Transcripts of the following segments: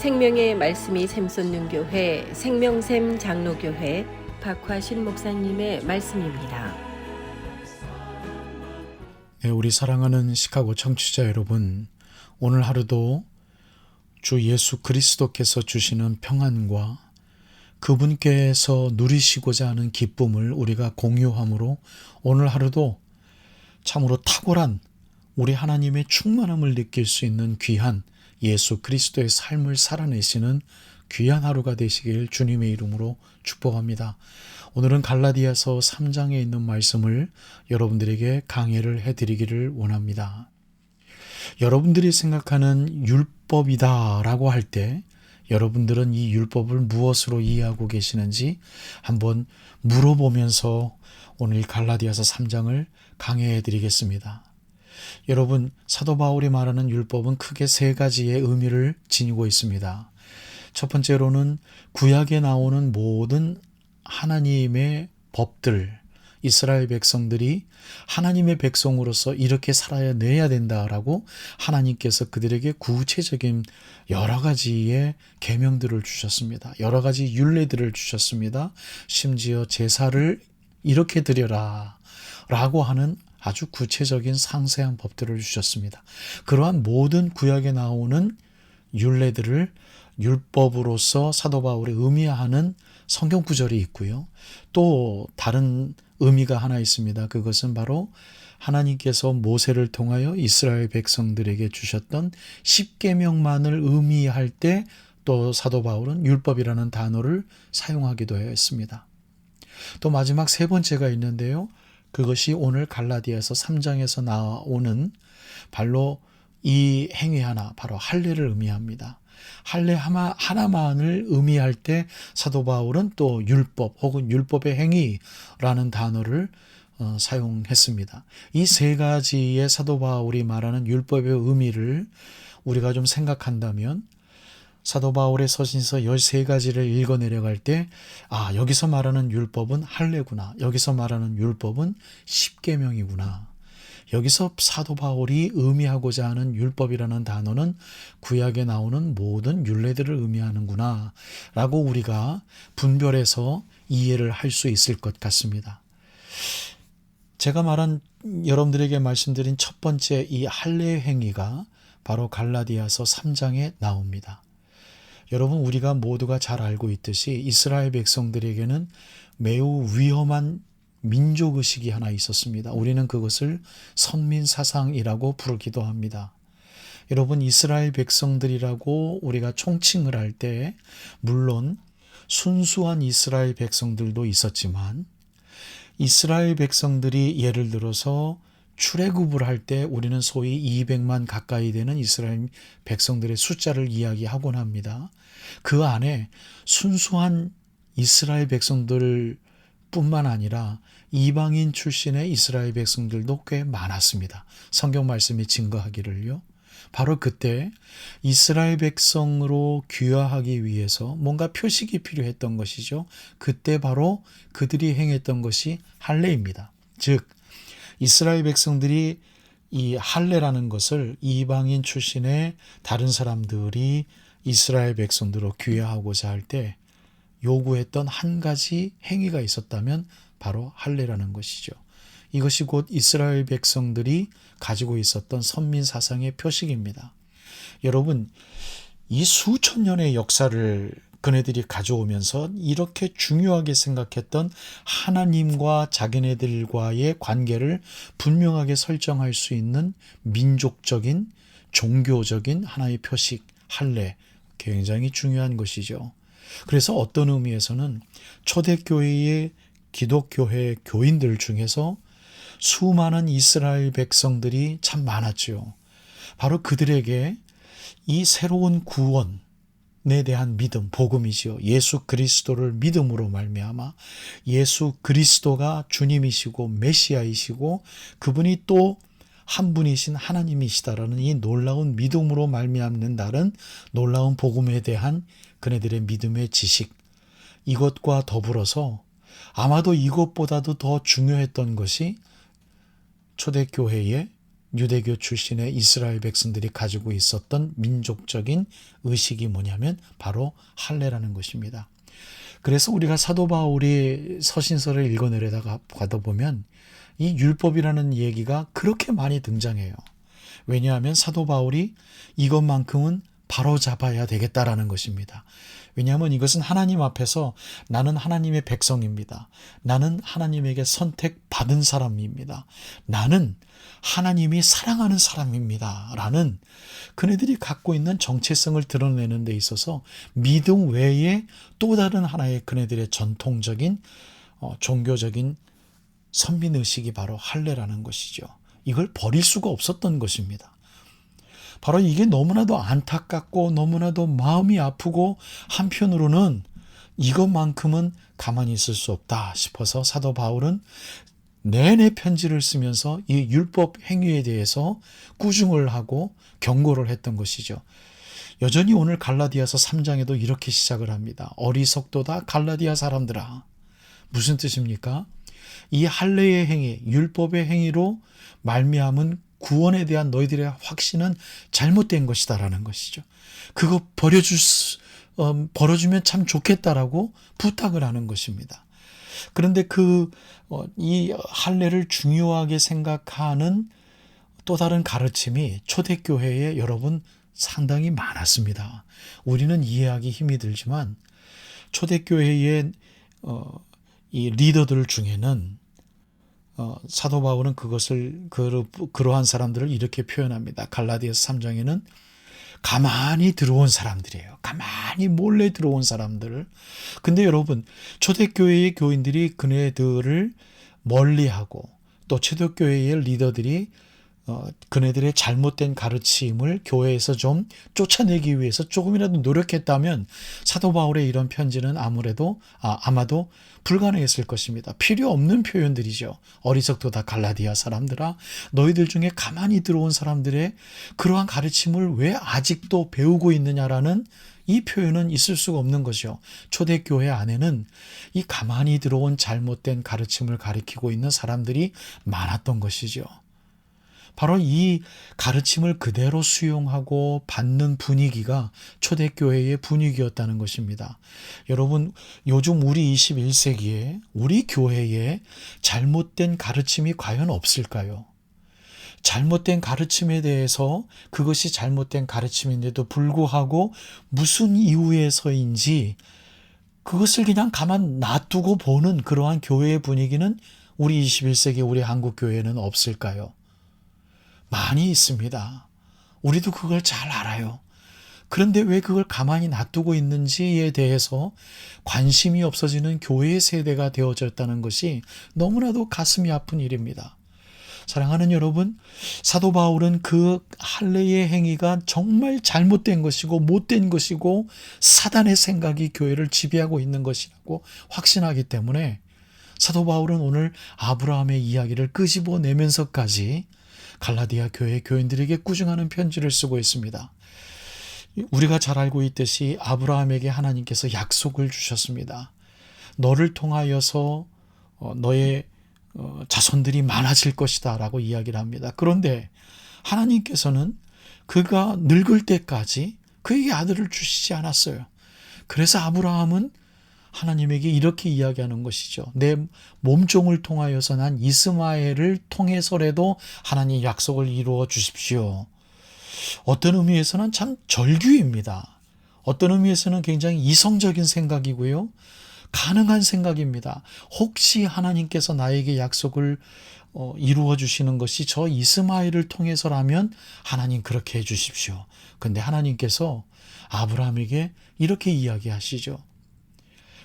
생명의 말씀이 샘솟는 교회 생명샘 장로교회 박화신 목사님의 말씀입니다. 네, 우리 사랑하는 시카고 청취자 여러분, 오늘 하루도 주 예수 그리스도께서 주시는 평안과 그분께서 누리시고자 하는 기쁨을 우리가 공유함으로 오늘 하루도 참으로 탁월한 우리 하나님의 충만함을 느낄 수 있는 귀한 예수 그리스도의 삶을 살아내시는 귀한 하루가 되시길 주님의 이름으로 축복합니다. 오늘은 갈라디아서 3장에 있는 말씀을 여러분들에게 강해를 해드리기를 원합니다. 여러분들이 생각하는 율법이다 라고 할 때 여러분들은 이 율법을 무엇으로 이해하고 계시는지 한번 물어보면서 오늘 갈라디아서 3장을 강해해 드리겠습니다. 여러분, 사도 바울이 말하는 율법은 크게 세 가지의 의미를 지니고 있습니다. 첫 번째로는 구약에 나오는 모든 하나님의 법들, 이스라엘 백성들이 하나님의 백성으로서 이렇게 살아내야 된다라고 하나님께서 그들에게 구체적인 여러 가지의 계명들을 주셨습니다. 여러 가지 율례들을 주셨습니다. 심지어 제사를 이렇게 드려라 라고 하는 아주 구체적인 상세한 법들을 주셨습니다. 그러한 모든 구약에 나오는 율례들을 율법으로서 사도 바울이 의미하는 성경 구절이 있고요. 또 다른 의미가 하나 있습니다. 그것은 바로 하나님께서 모세를 통하여 이스라엘 백성들에게 주셨던 십계명만을 의미할 때 또 사도 바울은 율법이라는 단어를 사용하기도 했습니다. 또 마지막 세 번째가 있는데요. 그것이 오늘 갈라디아서 3장에서 나오는 바로 이 행위 하나, 바로 할례를 의미합니다. 할례 하나만을 의미할 때 사도 바울은 또 율법 혹은 율법의 행위라는 단어를 사용했습니다. 이 세 가지의 사도 바울이 말하는 율법의 의미를 우리가 좀 생각한다면 사도 바울의 서신서 13가지를 읽어내려갈 때 여기서 말하는 율법은 할례구나. 여기서 말하는 율법은 십계명이구나. 여기서 사도 바울이 의미하고자 하는 율법이라는 단어는 구약에 나오는 모든 율례들을 의미하는구나 라고 우리가 분별해서 이해를 할 수 있을 것 같습니다. 제가 여러분들에게 말씀드린 첫 번째 이 할례 행위가 바로 갈라디아서 3장에 나옵니다. 여러분, 우리가 모두가 잘 알고 있듯이 이스라엘 백성들에게는 매우 위험한 민족의식이 하나 있었습니다. 우리는 그것을 선민사상이라고 부르기도 합니다. 여러분, 이스라엘 백성들이라고 우리가 총칭을 할 때 물론 순수한 이스라엘 백성들도 있었지만 이스라엘 백성들이 예를 들어서 출애굽을 할 때 우리는 소위 200만 가까이 되는 이스라엘 백성들의 숫자를 이야기하곤 합니다. 그 안에 순수한 이스라엘 백성들 뿐만 아니라 이방인 출신의 이스라엘 백성들도 꽤 많았습니다. 성경 말씀이 증거하기를요. 바로 그때 이스라엘 백성으로 귀화하기 위해서 뭔가 표식이 필요했던 것이죠. 그때 바로 그들이 행했던 것이 할례입니다. 즉 이스라엘 백성들이 이 할례라는 것을 이방인 출신의 다른 사람들이 이스라엘 백성들로 귀화하고자 할 때 요구했던 한 가지 행위가 있었다면 바로 할례라는 것이죠. 이것이 곧 이스라엘 백성들이 가지고 있었던 선민 사상의 표식입니다. 여러분, 이 수천 년의 역사를 그네들이 가져오면서 이렇게 중요하게 생각했던 하나님과 자기네들과의 관계를 분명하게 설정할 수 있는 민족적인 종교적인 하나의 표식, 할례, 굉장히 중요한 것이죠. 그래서 어떤 의미에서는 초대교회의 기독교회 교인들 중에서 수많은 이스라엘 백성들이 참 많았죠. 바로 그들에게 이 새로운 구원에 대한 믿음, 복음이지요. 예수 그리스도를 믿음으로 말미암아 예수 그리스도가 주님이시고 메시아이시고 그분이 또 한 분이신 하나님이시다라는 이 놀라운 믿음으로 말미암는다는 놀라운 복음에 대한 그네들의 믿음의 지식, 이것과 더불어서 아마도 이것보다도 더 중요했던 것이 초대교회의 유대교 출신의 이스라엘 백성들이 가지고 있었던 민족적인 의식이 뭐냐면 바로 할례라는 것입니다. 그래서 우리가 사도 바울이 서신서를 읽어내려다가 가다 보면 이 율법이라는 얘기가 그렇게 많이 등장해요. 왜냐하면 사도 바울이 이것만큼은 바로 잡아야 되겠다라는 것입니다. 왜냐하면 이것은 하나님 앞에서 나는 하나님의 백성입니다. 나는 하나님에게 선택받은 사람입니다. 나는 하나님이 사랑하는 사람입니다. 라는 그네들이 갖고 있는 정체성을 드러내는 데 있어서 믿음 외에 또 다른 하나의 그네들의 전통적인 종교적인 선민의식이 바로 할례라는 것이죠. 이걸 버릴 수가 없었던 것입니다. 바로 이게 너무나도 안타깝고 너무나도 마음이 아프고 한편으로는 이것만큼은 가만히 있을 수 없다 싶어서 사도 바울은 내내 편지를 쓰면서 이 율법 행위에 대해서 꾸중을 하고 경고를 했던 것이죠. 여전히 오늘 갈라디아서 3장에도 이렇게 시작을 합니다. 어리석도다 갈라디아 사람들아. 무슨 뜻입니까? 이 할례의 행위, 율법의 행위로 말미암은 구원에 대한 너희들의 확신은 잘못된 것이다라는 것이죠. 그거 버려주면 참 좋겠다라고 부탁을 하는 것입니다. 그런데 이 할례를 중요하게 생각하는 또 다른 가르침이 초대교회에 여러분 상당히 많았습니다. 우리는 이해하기 힘이 들지만 초대교회의 이 리더들 중에는 사도 바울은 그러한 사람들을 이렇게 표현합니다. 갈라디아서 3장에는 가만히 들어온 사람들이에요. 가만히 몰래 들어온 사람들. 근데 여러분, 초대교회의 교인들이 그네들을 멀리하고 또 초대교회의 리더들이 그네들의 잘못된 가르침을 교회에서 좀 쫓아내기 위해서 조금이라도 노력했다면 사도 바울의 이런 편지는 아마도 불가능했을 것입니다. 필요 없는 표현들이죠. 어리석도다 갈라디아 사람들아, 너희들 중에 가만히 들어온 사람들의 그러한 가르침을 왜 아직도 배우고 있느냐라는 이 표현은 있을 수가 없는 것이요. 초대교회 안에는 이 가만히 들어온 잘못된 가르침을 가리키고 있는 사람들이 많았던 것이죠. 바로 이 가르침을 그대로 수용하고 받는 분위기가 초대교회의 분위기였다는 것입니다. 여러분, 요즘 우리 21세기에 우리 교회에 잘못된 가르침이 과연 없을까요? 잘못된 가르침에 대해서 그것이 잘못된 가르침인데도 불구하고 무슨 이유에서인지 그것을 그냥 가만 놔두고 보는 그러한 교회의 분위기는 우리 21세기 우리 한국 교회에는 없을까요? 많이 있습니다. 우리도 그걸 잘 알아요. 그런데 왜 그걸 가만히 놔두고 있는지에 대해서 관심이 없어지는 교회의 세대가 되어졌다는 것이 너무나도 가슴이 아픈 일입니다. 사랑하는 여러분, 사도 바울은 그 할례의 행위가 정말 잘못된 것이고 못된 것이고 사단의 생각이 교회를 지배하고 있는 것이라고 확신하기 때문에 사도 바울은 오늘 아브라함의 이야기를 끄집어내면서까지 갈라디아 교회 교인들에게 꾸중하는 편지를 쓰고 있습니다. 우리가 잘 알고 있듯이 아브라함에게 하나님께서 약속을 주셨습니다. 너를 통하여서 너의 자손들이 많아질 것이다 라고 이야기를 합니다. 그런데 하나님께서는 그가 늙을 때까지 그에게 아들을 주시지 않았어요. 그래서 아브라함은 하나님에게 이렇게 이야기하는 것이죠. 내 몸종을 통하여서 난 이스마엘을 통해서라도 하나님 약속을 이루어 주십시오. 어떤 의미에서는 참 절규입니다. 어떤 의미에서는 굉장히 이성적인 생각이고요. 가능한 생각입니다. 혹시 하나님께서 나에게 약속을 이루어 주시는 것이 저 이스마엘을 통해서라면 하나님 그렇게 해 주십시오. 근데 하나님께서 아브라함에게 이렇게 이야기하시죠.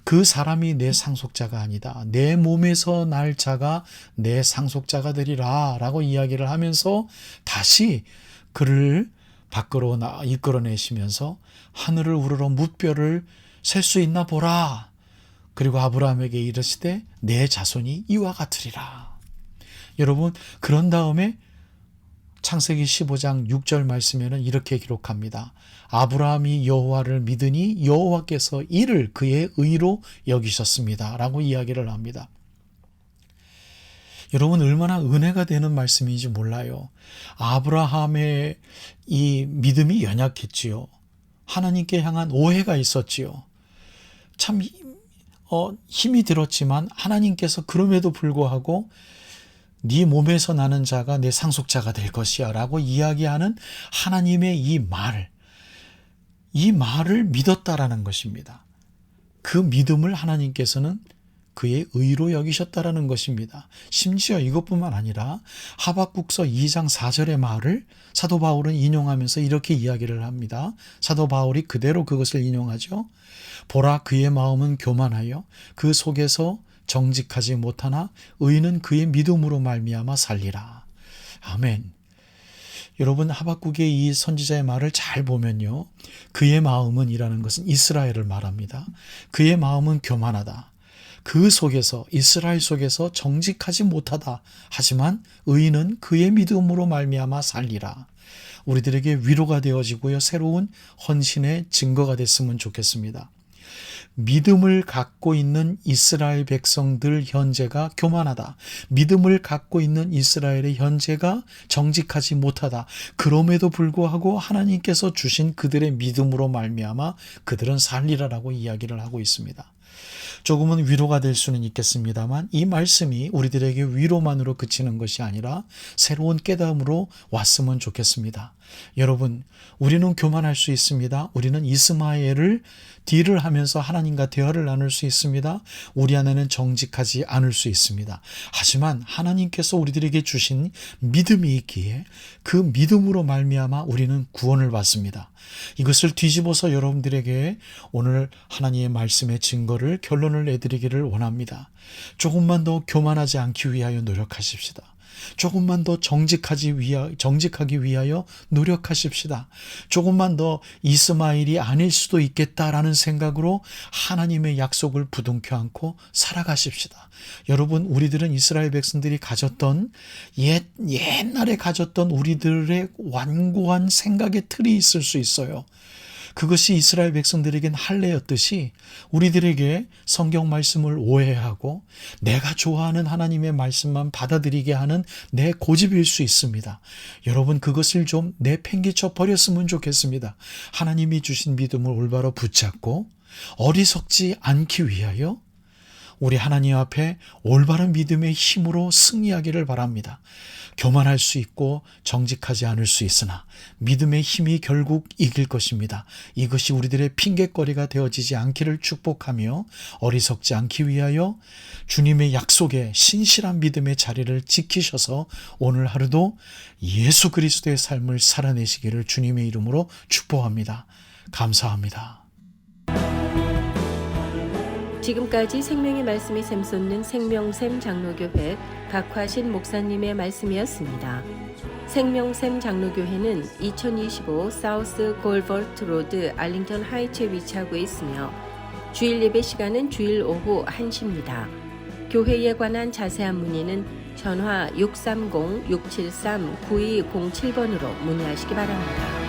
그 사람이 내 상속자가 아니다. 내 몸에서 날 자가 내 상속자가 되리라 라고 이야기를 하면서 다시 그를 밖으로 이끌어내시면서 하늘을 우러러 뭇별을 셀 수 있나 보라. 그리고 아브라함에게 이르시되 내 자손이 이와 같으리라. 여러분, 그런 다음에 창세기 15장 6절 말씀에는 이렇게 기록합니다. 아브라함이 여호와를 믿으니 여호와께서 이를 그의 의로 여기셨습니다 라고 이야기를 합니다. 여러분 얼마나 은혜가 되는 말씀인지 몰라요. 아브라함의 이 믿음이 연약했지요. 하나님께 향한 오해가 있었지요. 참 힘이 들었지만 하나님께서 그럼에도 불구하고 네 몸에서 나는 자가 내 상속자가 될 것이야 라고 이야기하는 하나님의 이 말을 믿었다라는 것입니다. 그 믿음을 하나님께서는 그의 의로 여기셨다라는 것입니다. 심지어 이것뿐만 아니라 하박국서 2장 4절의 말을 사도 바울은 인용하면서 이렇게 이야기를 합니다. 사도 바울이 그대로 그것을 인용하죠. 보라, 그의 마음은 교만하여 그 속에서 정직하지 못하나 의인은 그의 믿음으로 말미암아 살리라. 아멘. 여러분, 하박국의 이 선지자의 말을 잘 보면요, 그의 마음은 이라는 것은 이스라엘을 말합니다. 그의 마음은 교만하다. 그 속에서, 이스라엘 속에서 정직하지 못하다. 하지만 의인은 그의 믿음으로 말미암아 살리라. 우리들에게 위로가 되어지고요, 새로운 헌신의 증거가 됐으면 좋겠습니다. 믿음을 갖고 있는 이스라엘 백성들 현재가 교만하다. 믿음을 갖고 있는 이스라엘의 현재가 정직하지 못하다. 그럼에도 불구하고 하나님께서 주신 그들의 믿음으로 말미암아 그들은 살리라라고 이야기를 하고 있습니다. 조금은 위로가 될 수는 있겠습니다만 이 말씀이 우리들에게 위로만으로 그치는 것이 아니라 새로운 깨달음으로 왔으면 좋겠습니다. 여러분, 우리는 교만할 수 있습니다. 우리는 이스마엘을 딜을 하면서 하나님과 대화를 나눌 수 있습니다. 우리 안에는 정직하지 않을 수 있습니다. 하지만 하나님께서 우리들에게 주신 믿음이 있기에 그 믿음으로 말미암아 우리는 구원을 받습니다. 이것을 뒤집어서 여러분들에게 오늘 하나님의 말씀의 증거를 결론을 내드리기를 원합니다. 조금만 더 교만하지 않기 위하여 노력하십시다. 조금만 더 정직하기 위하여 노력하십시다. 조금만 더 이스마엘이 아닐 수도 있겠다라는 생각으로 하나님의 약속을 부둥켜 안고 살아가십시다. 여러분, 우리들은 이스라엘 백성들이 가졌던 옛날에 가졌던 우리들의 완고한 생각의 틀이 있을 수 있어요. 그것이 이스라엘 백성들에겐 할례였듯이 우리들에게 성경 말씀을 오해하고 내가 좋아하는 하나님의 말씀만 받아들이게 하는 내 고집일 수 있습니다. 여러분, 그것을 좀 내팽개쳐 버렸으면 좋겠습니다. 하나님이 주신 믿음을 올바로 붙잡고 어리석지 않기 위하여 우리 하나님 앞에 올바른 믿음의 힘으로 승리하기를 바랍니다. 교만할 수 있고 정직하지 않을 수 있으나 믿음의 힘이 결국 이길 것입니다. 이것이 우리들의 핑곗거리가 되어지지 않기를 축복하며 어리석지 않기 위하여 주님의 약속에 신실한 믿음의 자리를 지키셔서 오늘 하루도 예수 그리스도의 삶을 살아내시기를 주님의 이름으로 축복합니다. 감사합니다. 지금까지 생명의 말씀이 샘솟는 생명샘 장로교회 박화신 목사님의 말씀이었습니다. 생명샘 장로교회는 2025 사우스 골버트 로드 알링턴 하이츠에 위치하고 있으며 주일 예배 시간은 주일 오후 1시입니다. 교회에 관한 자세한 문의는 전화 630-673-9207번으로 문의하시기 바랍니다.